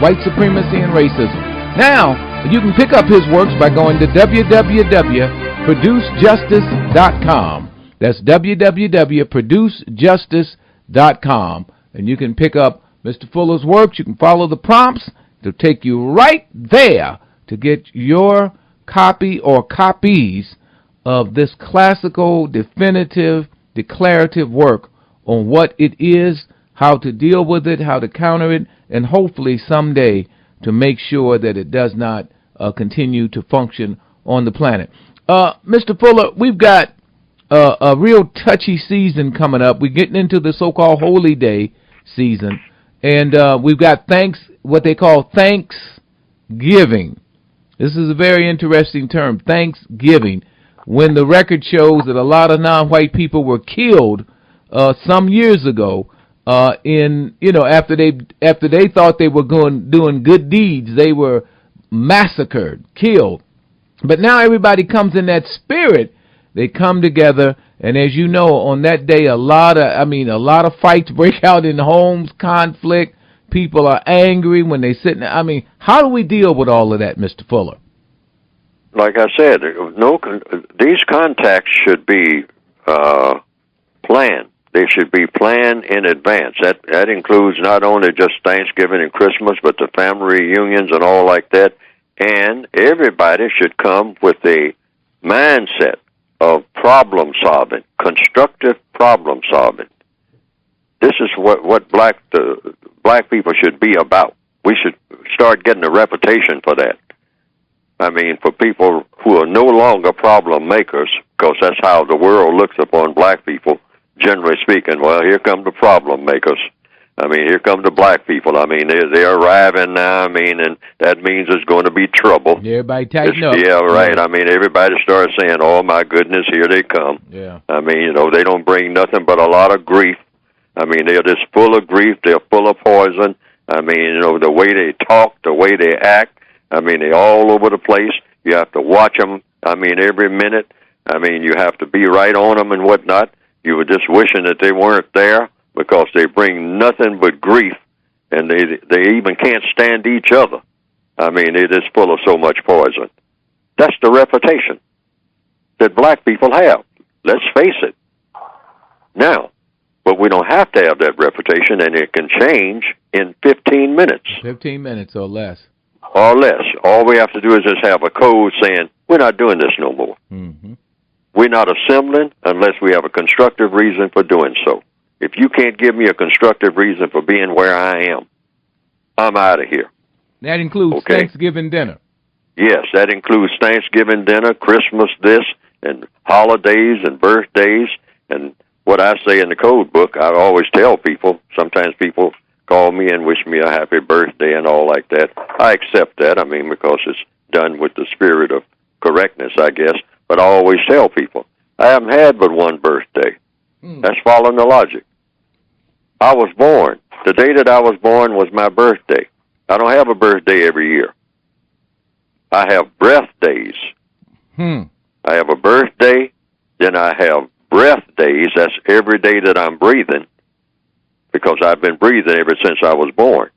white supremacy and racism. Now, you can pick up his works by going to www.producejustice.com. That's www.producejustice.com, and you can pick up Mr. Fuller's works. You can follow the prompts. They'll take you right there to get your copy or copies of this classical, definitive, declarative work on what it is, how to deal with it, how to counter it, and hopefully someday to make sure that it does not continue to function on the planet. Mr. Fuller, we've got a real touchy season coming up. We're getting into the so-called Holy Day season, and we've got what they call Thanksgiving. This is a very interesting term, Thanksgiving, when the record shows that a lot of non-white people were killed some years ago after they thought they were doing good deeds. They were massacred, killed. But now everybody comes in that spirit. They come together, and as you know, on that day, a lot of fights break out in homes, conflict. People are angry when they sit. How do we deal with all of that, Mr. Fuller? Like I said, these contacts should be planned. They should be planned in advance. That includes not only just Thanksgiving and Christmas, but the family reunions and all like that. And everybody should come with a mindset of problem solving, constructive problem solving. This is what black people should be about. We should start getting a reputation for that. I mean, for people who are no longer problem makers, because that's how the world looks upon black people, generally speaking. Well, here come the problem makers. I mean, here come the black people. I mean, they're arriving now. I mean, and that means there's going to be trouble. Yeah, everybody tighten up. Yeah, right. I mean, everybody starts saying, oh, my goodness, here they come. Yeah. I mean, you know, they don't bring nothing but a lot of grief. I mean, they're just full of grief. They're full of poison. I mean, you know, the way they talk, the way they act. I mean, they're all over the place. You have to watch them, I mean, every minute. I mean, you have to be right on them and whatnot. You were just wishing that they weren't there because they bring nothing but grief, and they even can't stand each other. I mean, it is full of so much poison. That's the reputation that black people have. Let's face it. Now, but we don't have to have that reputation, and it can change in 15 minutes. 15 minutes or less. Or less. All we have to do is just have a code saying, we're not doing this no more. Mm-hmm. We're not assembling unless we have a constructive reason for doing so. If you can't give me a constructive reason for being where I am, I'm out of here. That includes Thanksgiving dinner. Yes, that includes Thanksgiving dinner, Christmas this, and holidays and birthdays. And what I say in the code book, I always tell people, sometimes people call me and wish me a happy birthday and all like that. I accept that, I mean, because it's done with the spirit of correctness, I guess. But I always tell people, I haven't had but one birthday. That's following the logic. I was born. The day that I was born was my birthday. I don't have a birthday every year. I have breath days. I have a birthday, then I have breath days. That's every day that I'm breathing, because I've been breathing ever since I was born,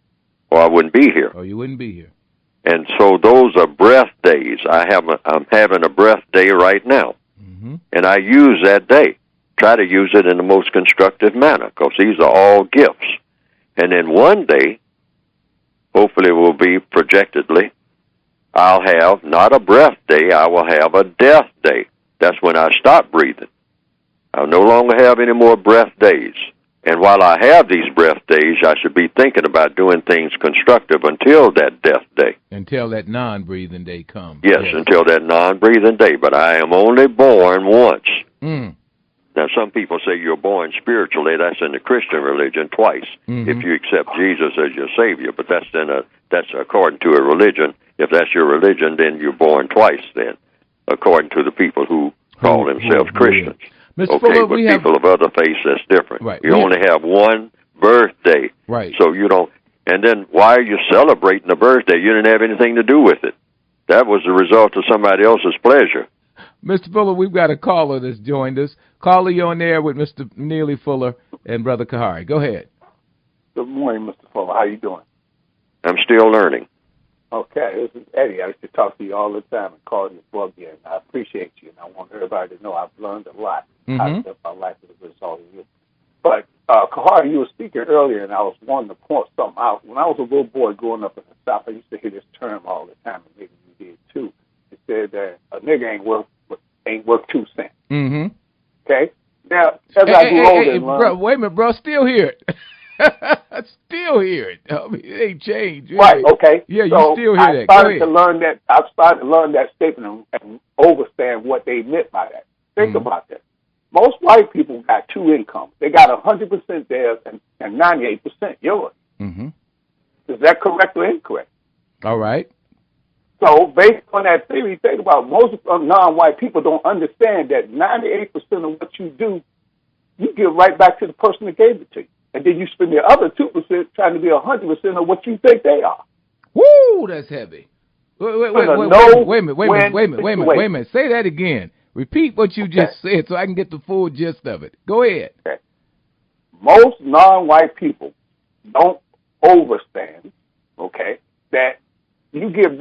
or I wouldn't be here. Oh, you wouldn't be here. And so those are breath days. I'm having a breath day right now, and I use that day. Try to use it in the most constructive manner, because these are all gifts. And then one day, hopefully it will be projectedly, I'll have not a breath day, I will have a death day. That's when I stop breathing. I'll no longer have any more breath days. And while I have these breath days, I should be thinking about doing things constructive until that death day. Until that non-breathing day comes. Yes, until that non-breathing day. But I am only born once. Now, some people say you're born spiritually. That's in the Christian religion twice, if you accept Jesus as your Savior. But that's according to a religion. If that's your religion, then you're born twice then, according to the people who call themselves Christians. Mr. Okay, Fuller, but people of other faiths, that's different. Right. You only have one birthday. Right. So you don't, and then why are you celebrating a birthday? You didn't have anything to do with it. That was the result of somebody else's pleasure. Mr. Fuller, we've got a caller that's joined us. Caller, you're on there with Mr. Neely Fuller and Brother Kahari. Go ahead. Good morning, Mr. Fuller. How you doing? I'm still learning. Okay, this is Eddie. I used to talk to you all the time and call you bug you, and I appreciate you, and I want everybody to know I've learned a lot how to live my life as a result of you. But, Kahari, you were speaking earlier, and I was wanting to point something out. When I was a little boy growing up in the South, I used to hear this term all the time, and maybe you did too. It said that a nigga ain't worth 2 cents. Okay? Now, as I grew older and learned... Bro, wait a minute, bro. Still hear it. I still hear it. I mean, it ain't changed. Right, okay. Yeah, you so still hear that. I started to learn that statement and understand what they meant by that. Think about that. Most white people got 2 incomes. They got 100% theirs and 98% yours. Is that correct or incorrect? All right. So based on that theory, think about most non-white people don't understand that 98% of what you do, you give right back to the person that gave it to you. And then you spend the other 2% trying to be 100% of what you think they are. Woo, that's heavy. Wait a minute. Say that again. Repeat what you just said so I can get the full gist of it. Go ahead. Okay. Most non-white people don't understand, that you give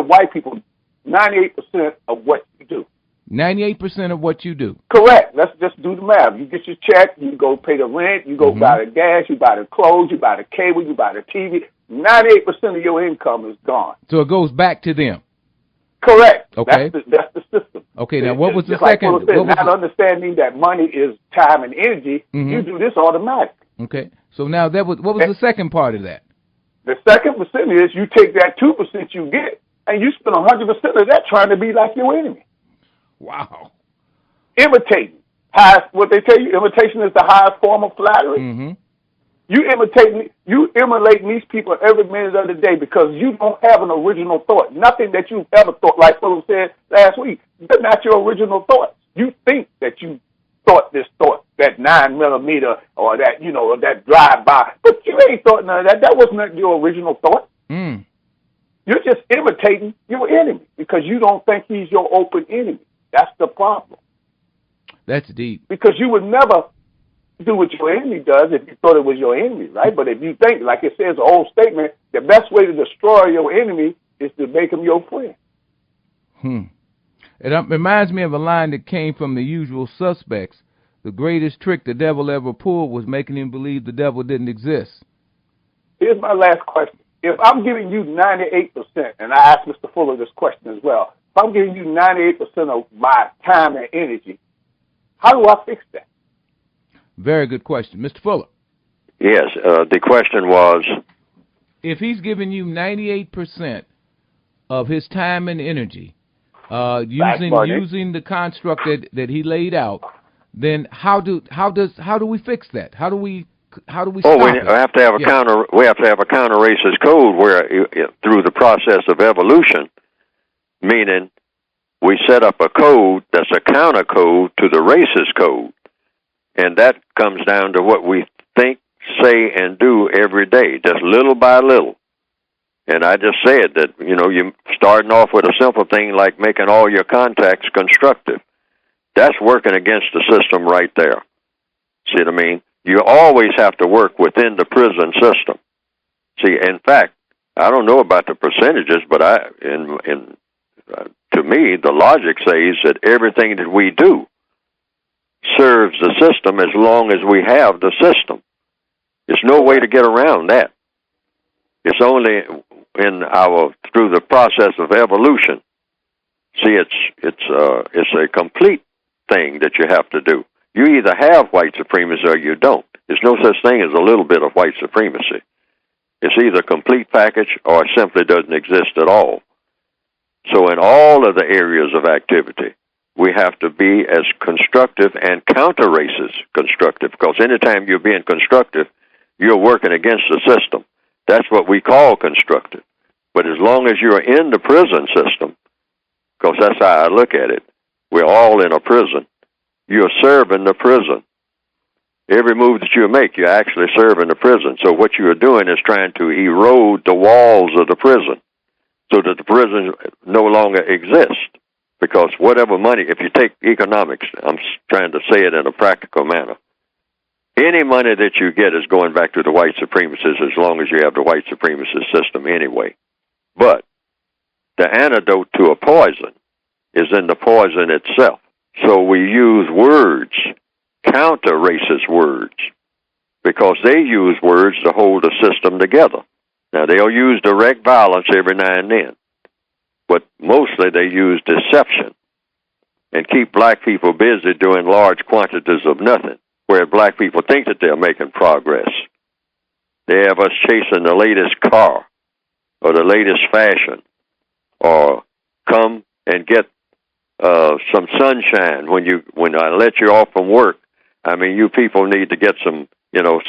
white people 98% of what you do. 98% of what you do. Correct. Let's just do the math. You get your check, you go pay the rent, you go buy the gas, you buy the clothes, you buy the cable, you buy the TV. 98% of your income is gone. So it goes back to them. Correct. Okay. That's the system. Okay, now what was the second? second? Not understanding that money is time and energy, you do this automatically. Okay. So now what was the second part of that? The second percent is you take that 2% you get and you spend 100% of that trying to be like your enemy. Wow. Imitating. What they tell you, imitation is the highest form of flattery. Mm-hmm. You emulate these people every minute of the day because you don't have an original thought. Nothing that you've ever thought, like Philip said last week, they're not your original thoughts. You think that you thought this thought, that 9mm or that, or that drive-by, but you ain't thought none of that. That wasn't your original thought. Mm. You're just imitating your enemy because you don't think he's your open enemy. That's the problem. That's deep. Because you would never do what your enemy does if you thought it was your enemy, right? But if you think, like it says, the old statement, the best way to destroy your enemy is to make him your friend. It reminds me of a line that came from The Usual Suspects. The greatest trick the devil ever pulled was making him believe the devil didn't exist. Here's my last question. If I'm giving you 98%, and I asked Mr. Fuller this question as well, if I'm giving you 98% of my time and energy, how do I fix that? Very good question. Mr. Fuller. Yes, the question was? If he's giving you 98% of his time and energy, using the construct that he laid out, then how do we fix that? How do we stop it? We have to have a counter. We have to have a counter racist code where, through the process of evolution, meaning we set up a code that's a counter code to the racist code, and that comes down to what we think, say, and do every day, just little by little. And I just said that, you're starting off with a simple thing like making all your contacts constructive. That's working against the system right there. See what I mean? You always have to work within the prison system. See, in fact, I don't know about the percentages, but to me, the logic says that everything that we do serves the system as long as we have the system. There's no way to get around that. It's only through the process of evolution. See, it's a complete thing that you have to do. You either have white supremacy or you don't. There's no such thing as a little bit of white supremacy. It's either a complete package or it simply doesn't exist at all. So in all of the areas of activity, we have to be as constructive and counter-racist constructive, because anytime you're being constructive, you're working against the system. That's what we call constructive. But as long as you're in the prison system, because that's how I look at it, we're all in a prison, you're serving the prison. Every move that you make, you're actually serving the prison. So what you're doing is trying to erode the walls of the prison so that the prison no longer exists. Because whatever money, if you take economics, I'm trying to say it in a practical manner, any money that you get is going back to the white supremacists as long as you have the white supremacist system anyway. But the antidote to a poison is in the poison itself. So we use words, counter-racist words, because they use words to hold the system together. Now, they'll use direct violence every now and then, but mostly they use deception and keep black people busy doing large quantities of nothing, where black people think that they're making progress. They have us chasing the latest car or the latest fashion, or come and get some sunshine when I let you off from work. I mean, you people need to get some,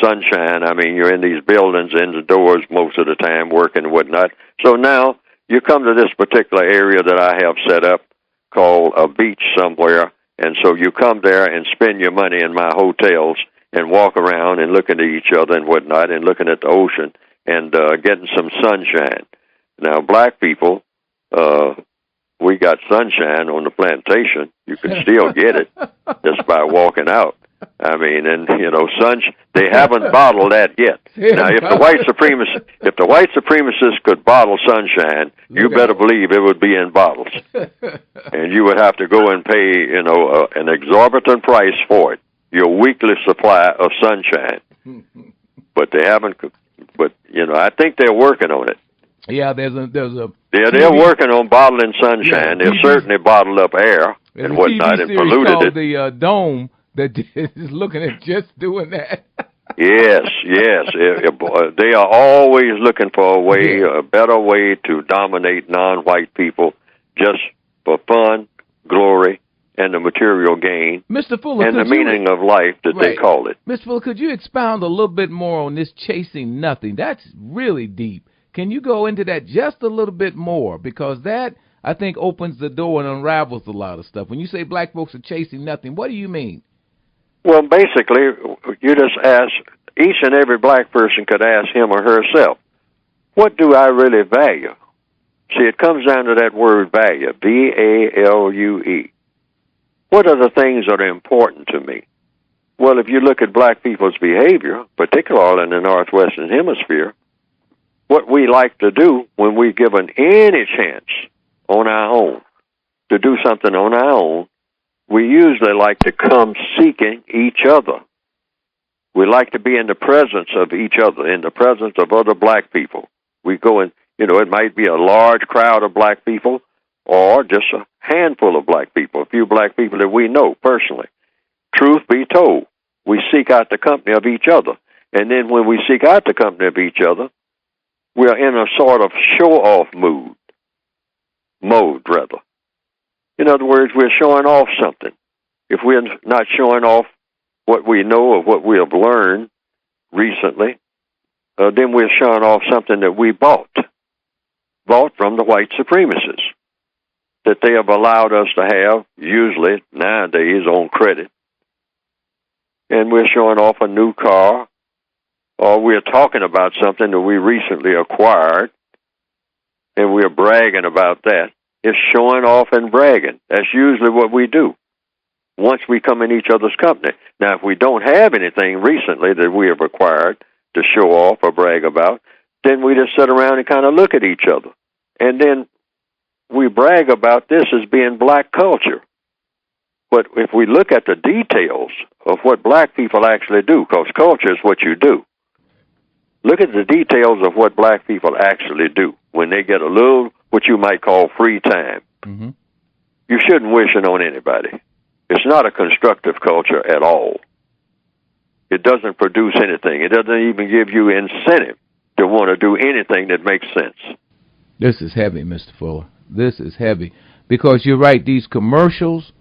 sunshine. I mean, you're in these buildings, indoors most of the time, working and whatnot. So now you come to this particular area that I have set up called a beach somewhere, and so you come there and spend your money in my hotels and walk around and looking at each other and whatnot and looking at the ocean and getting some sunshine. Now, black people, we got sunshine on the plantation. You can still get it just by walking out. I mean, and they haven't bottled that yet. Now, if the white supremacists could bottle sunshine, you better believe it would be in bottles, and you would have to go and pay, an exorbitant price for it. Your weekly supply of sunshine. But they haven't. But I think they're working on it. Yeah, there's a. Yeah, they're working on bottling sunshine. They've certainly bottled up air and whatnot and polluted it. The Dome that is looking at just doing that. Yes. They are always looking for a better way to dominate non-white people, just for fun, glory, and the material gain, Mr. Fuller, and the meaning of life that they call it. Mr. Fuller, could you expound a little bit more on this chasing nothing? That's really deep. Can you go into that just a little bit more? Because that, I think, opens the door and unravels a lot of stuff. When you say black folks are chasing nothing, what do you mean? Well, basically, you just ask, each and every black person could ask him or herself, what do I really value? See, it comes down to that word value, V-A-L-U-E. What are the things that are important to me? Well, if you look at black people's behavior, particularly in the Northwestern Hemisphere, what we like to do when we're given any chance on our own to do something on our own, we usually like to come seeking each other. We like to be in the presence of each other, in the presence of other black people. We go in, it might be a large crowd of black people or just a handful of black people, a few black people that we know personally. Truth be told, we seek out the company of each other. And then when we seek out the company of each other, we're in a sort of show-off mode. In other words, we're showing off something. If we're not showing off what we know or what we have learned recently, then we're showing off something that we bought from the white supremacists, that they have allowed us to have, usually nowadays on credit. And we're showing off a new car, or we're talking about something that we recently acquired, and we're bragging about that. It's showing off and bragging. That's usually what we do once we come in each other's company. Now, if we don't have anything recently that we have acquired to show off or brag about, then we just sit around and kind of look at each other. And then we brag about this as being black culture. But if we look at the details of what black people actually do, because culture is what you do, look at the details of what black people actually do when they get a little, what you might call free time. Mm-hmm. You shouldn't wish it on anybody. It's not a constructive culture at all. It doesn't produce anything. It doesn't even give you incentive to want to do anything that makes sense. This is heavy, Mr. Fuller. This is heavy. Because you're right, these commercials,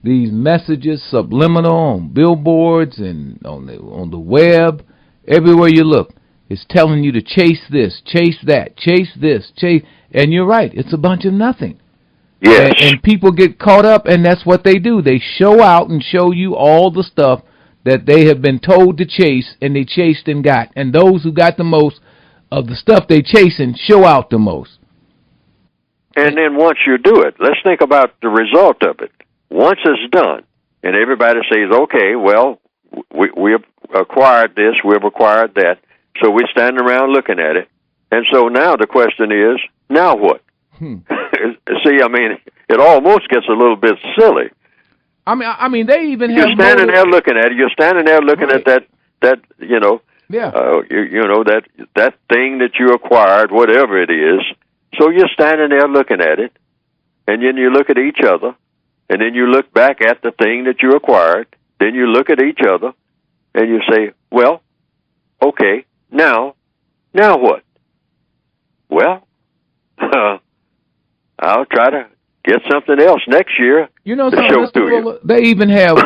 these messages, subliminal on billboards and on the web, everywhere you look, it's telling you to chase this, chase that, chase this, chase. And you're right, it's a bunch of nothing. Yes. And people get caught up, and that's what they do. They show out and show you all the stuff that they have been told to chase, and they chased and got. And those who got the most of the stuff they chasing show out the most. And then once you do it, let's think about the result of it. Once it's done, and everybody says, okay, well, we have acquired this, we've acquired that, so we stand around looking at it. And so now the question is, now what? See, I mean, it almost gets a little bit silly. I mean, they even have. You're standing there looking at it. You're standing there looking at that that thing that you acquired, whatever it is. So you're standing there looking at it, and then you look at each other, and then you look back at the thing that you acquired. Then you look at each other, and you say, "Well, okay, now what?" Well, I'll try to get something else next year. You know, to show to you. They even have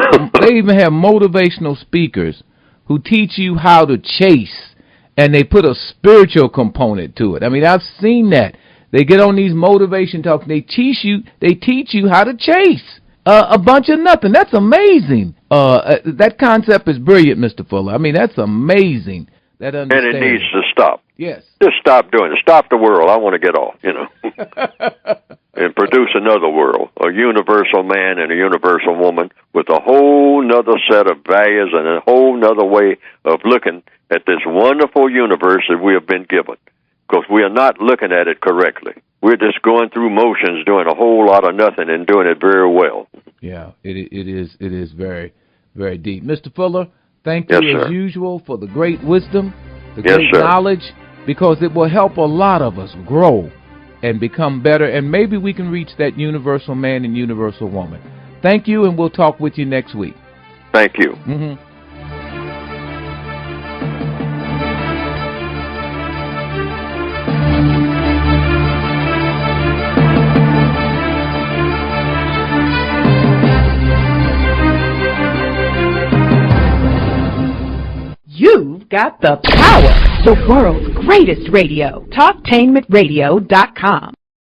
motivational speakers who teach you how to chase, and they put a spiritual component to it. I mean, I've seen that. They get on these motivation talks. They teach you how to chase a bunch of nothing. That's amazing. That concept is brilliant, Mr. Fuller. I mean, that's amazing. That understanding. And it needs to stop. Yes. Just stop doing it. Stop the world. I want to get off, and produce another world, a universal man and a universal woman with a whole nother set of values and a whole nother way of looking at this wonderful universe that we have been given. Because we are not looking at it correctly. We're just going through motions, doing a whole lot of nothing and doing it very well. Yeah, it is very, very deep. Mr. Fuller, thank you as usual for the great wisdom, the great knowledge, because it will help a lot of us grow and become better, and maybe we can reach that universal man and universal woman. Thank you, and we'll talk with you next week. Thank you. Mm-hmm. You've got the power. The world's greatest radio. TalkTainmentRadio.com.